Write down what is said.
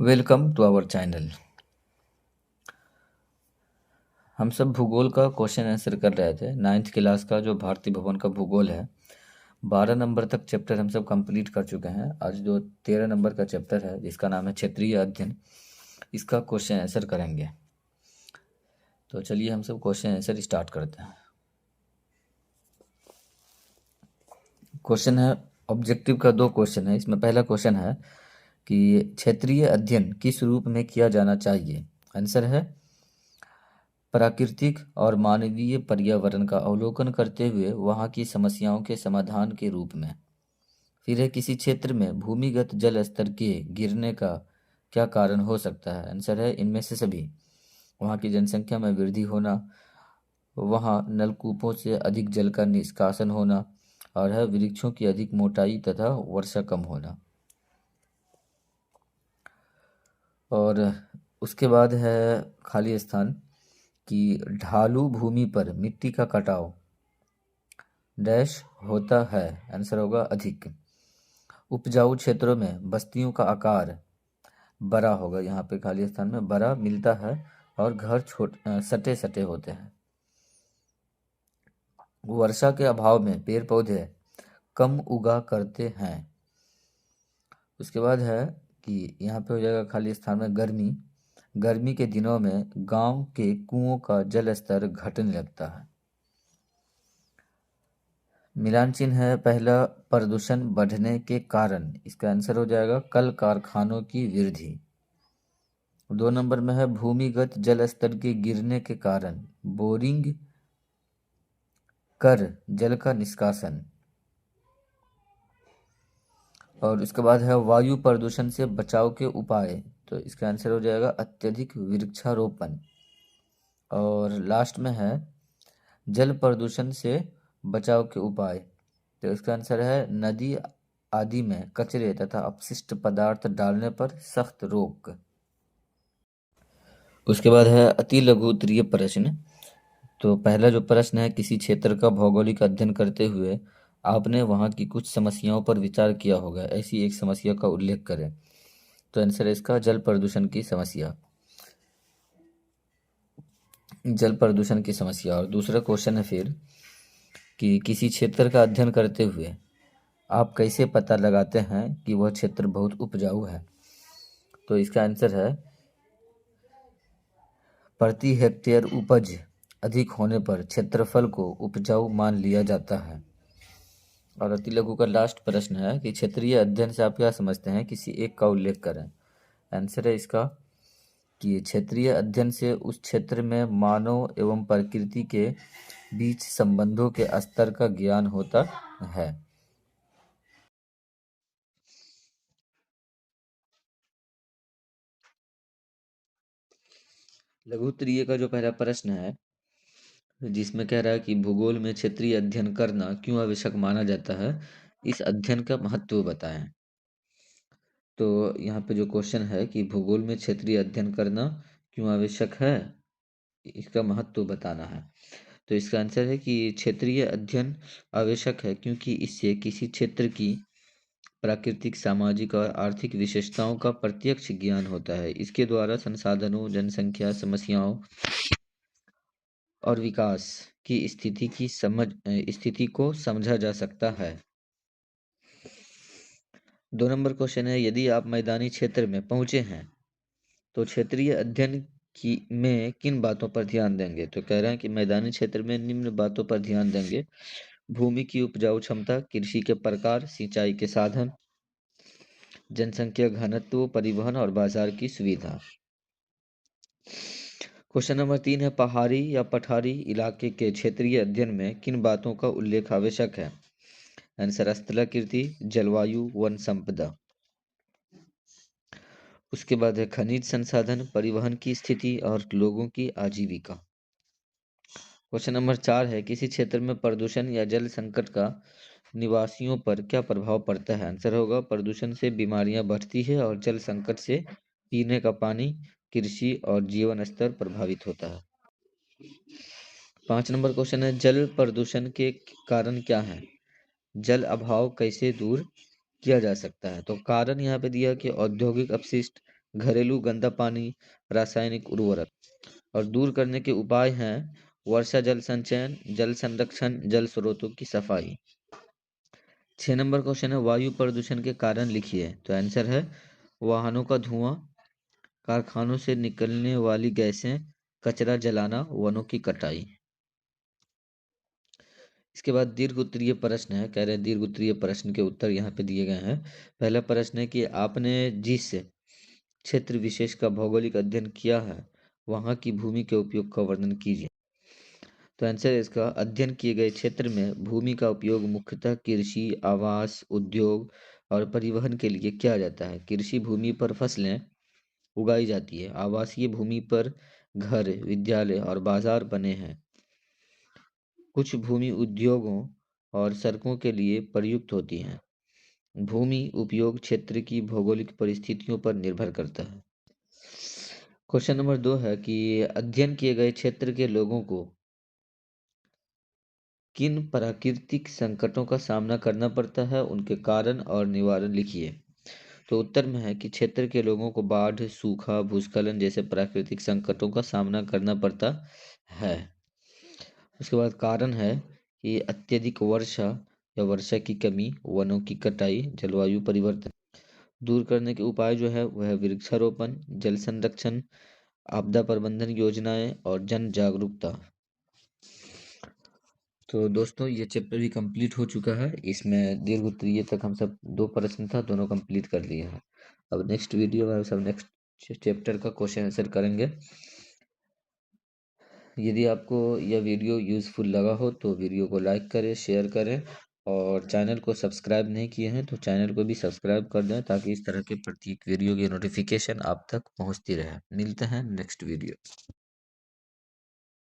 Welcome to our channel. हम सब भूगोल का क्वेश्चन आंसर कर रहे थे। 9th क्लास का जो भारतीय भवन का भूगोल है, 12 नंबर तक चैप्टर हम सब कंप्लीट कर चुके हैं। आज जो 13 नंबर का चैप्टर है जिसका नाम है क्षेत्रीय अध्ययन, इसका क्वेश्चन आंसर करेंगे। तो चलिए हम सब क्वेश्चन आंसर स्टार्ट करते हैं। क्वेश्चन है, ऑब्जेक्टिव का 2 क्वेश्चन है। इसमें पहला क्वेश्चन है कि क्षेत्रीय अध्ययन किस रूप में किया जाना चाहिए। आंसर है प्राकृतिक और मानवीय पर्यावरण का अवलोकन करते हुए वहाँ की समस्याओं के समाधान के रूप में। फिर है, किसी क्षेत्र में भूमिगत जल स्तर के गिरने का क्या कारण हो सकता है। आंसर है इनमें से सभी। वहाँ की जनसंख्या में वृद्धि होना, वहाँ नलकूपों से अधिक जल का निष्कासन होना, और है वृक्षों की अधिक मोटाई तथा वर्षा कम होना। और उसके बाद है खाली स्थान कि ढालू भूमि पर मिट्टी का कटाव डैश होता है। आंसर होगा अधिक। उपजाऊ क्षेत्रों में बस्तियों का आकार बड़ा होगा। यहाँ पे खाली स्थान में बड़ा मिलता है और घर सटे सटे होते हैं। वर्षा के अभाव में पेड़ पौधे कम उगा करते हैं। उसके बाद है कि यहाँ पे हो जाएगा खाली स्थान में गर्मी। गर्मी के दिनों में गांव के कुओं का जल स्तर घटने लगता है। मिलान चिन्ह है पहला, प्रदूषण बढ़ने के कारण। इसका आंसर हो जाएगा कल कारखानों की वृद्धि। 2 नंबर में है भूमिगत जल स्तर के गिरने के कारण, बोरिंग कर जल का निष्कासन। और उसके बाद है वायु प्रदूषण से बचाव के उपाय। तो इसका आंसर हो जाएगा अत्यधिक वृक्षारोपण। और लास्ट में है जल प्रदूषण से बचाव के उपाय। तो इसका आंसर है नदी आदि में कचरे तथा अपशिष्ट पदार्थ डालने पर सख्त रोक। उसके बाद है अति लघु उत्तरीय प्रश्न। तो पहला जो प्रश्न है, किसी क्षेत्र का भौगोलिक अध्ययन करते हुए आपने वहाँ की कुछ समस्याओं पर विचार किया होगा, ऐसी एक समस्या का उल्लेख करें। तो आंसर है इसका जल प्रदूषण की समस्या। जल प्रदूषण की समस्या। और दूसरा क्वेश्चन है फिर कि किसी क्षेत्र का अध्ययन करते हुए आप कैसे पता लगाते हैं कि वह क्षेत्र बहुत उपजाऊ है। तो इसका आंसर है प्रति हेक्टेयर उपज अधिक होने पर क्षेत्रफल को उपजाऊ मान लिया जाता है। और अति लघु का लास्ट प्रश्न है कि क्षेत्रीय अध्ययन से आप क्या समझते हैं, किसी एक का उल्लेख करें। आंसर है इसका कि क्षेत्रीय अध्ययन से उस क्षेत्र में मानव एवं प्रकृति के बीच संबंधों के स्तर का ज्ञान होता है। लघु उत्तरीय का जो पहला प्रश्न है, जिसमें कह रहा है कि भूगोल में क्षेत्रीय अध्ययन करना क्यों आवश्यक माना जाता है, इस अध्ययन का महत्व बताएं। तो यहाँ पे जो क्वेश्चन है कि भूगोल में क्षेत्रीय अध्ययन करना क्यों आवश्यक है, इसका महत्व बताना है। तो इसका आंसर है कि क्षेत्रीय अध्ययन आवश्यक है क्योंकि इससे किसी क्षेत्र की प्राकृतिक, सामाजिक और आर्थिक विशेषताओं का प्रत्यक्ष ज्ञान होता है। इसके द्वारा संसाधनों, जनसंख्या, समस्याओं और विकास की स्थिति को समझा जा सकता है। 2 नंबर क्वेश्चन है, यदि आप मैदानी क्षेत्र में पहुंचे हैं तो क्षेत्रीय अध्ययन में किन बातों पर ध्यान देंगे। तो कह रहे हैं कि मैदानी क्षेत्र में निम्न बातों पर ध्यान देंगे: भूमि की उपजाऊ क्षमता, कृषि के प्रकार, सिंचाई के साधन, जनसंख्या घनत्व, परिवहन और बाजार की सुविधा। क्वेश्चन नंबर 3 है, पहाड़ी या पठारी इलाके के क्षेत्रीय अध्ययन में किन बातों का उल्लेख आवश्यक है। आंसर स्थलाकृति, जलवायु, वन संपदा। उसके बाद है खनिज संसाधन, परिवहन की स्थिति और लोगों की आजीविका। क्वेश्चन नंबर 4 है, किसी क्षेत्र में प्रदूषण या जल संकट का निवासियों पर क्या प्रभाव पड़ता है। आंसर होगा प्रदूषण से बीमारियां बढ़ती है और जल संकट से पीने का पानी, कृषि और जीवन स्तर प्रभावित होता है। 5 नंबर क्वेश्चन है, जल प्रदूषण के कारण क्या है, जल अभाव कैसे दूर किया जा सकता है। तो कारण यहाँ पे दिया कि औद्योगिक अपशिष्ट, घरेलू गंदा पानी, रासायनिक उर्वरक। और दूर करने के उपाय हैं वर्षा जल संचयन, जल संरक्षण, जल स्रोतों की सफाई। 6 नंबर क्वेश्चन है वायु प्रदूषण के कारण लिखिए। तो आंसर है वाहनों का धुआं, कारखानों से निकलने वाली गैसें, कचरा जलाना, वनों की कटाई। इसके बाद दीर्घ उत्तरीय प्रश्न है, कह रहे हैं दीर्घ उत्तरीय प्रश्न के उत्तर यहाँ पे दिए गए हैं। पहला प्रश्न है कि आपने जिस क्षेत्र विशेष का भौगोलिक अध्ययन किया है वहाँ की भूमि के उपयोग का वर्णन कीजिए। तो आंसर है इसका अध्ययन किए गए क्षेत्र में भूमि का उपयोग मुख्यतः कृषि, आवास, उद्योग और परिवहन के लिए किया जाता है। कृषि भूमि पर फसलें उगाई जाती है, आवासीय भूमि पर घर, विद्यालय और बाजार बने हैं। कुछ भूमि उद्योगों और सड़कों के लिए प्रयुक्त होती हैं। भूमि उपयोग क्षेत्र की भौगोलिक परिस्थितियों पर निर्भर करता है। क्वेश्चन नंबर 2 है कि अध्ययन किए गए क्षेत्र के लोगों को किन प्राकृतिक संकटों का सामना करना पड़ता है, उनके कारण और निवारण लिखिए। तो उत्तर में है कि क्षेत्र के लोगों को बाढ़, सूखा, भूस्खलन जैसे प्राकृतिक संकटों का सामना करना पड़ता है। उसके बाद कारण है कि अत्यधिक वर्षा या वर्षा की कमी, वनों की कटाई, जलवायु परिवर्तन। दूर करने के उपाय जो है वह है वृक्षारोपण, जल संरक्षण, आपदा प्रबंधन योजनाएं और जन जागरूकता। तो दोस्तों ये चैप्टर भी कंप्लीट हो चुका है। इसमें दीर्घ उत्तरीय तक हम सब 2 प्रश्न था, दोनों कंप्लीट कर लिए हैं। अब नेक्स्ट वीडियो में हम सब नेक्स्ट चैप्टर का क्वेश्चन आंसर करेंगे। यदि आपको यह वीडियो यूज़फुल लगा हो तो वीडियो को लाइक करें, शेयर करें और चैनल को सब्सक्राइब नहीं किए हैं तो चैनल को भी सब्सक्राइब कर दें ताकि इस तरह के प्रत्येक वीडियो की नोटिफिकेशन आप तक पहुंचती रहे। मिलते हैं नेक्स्ट वीडियो।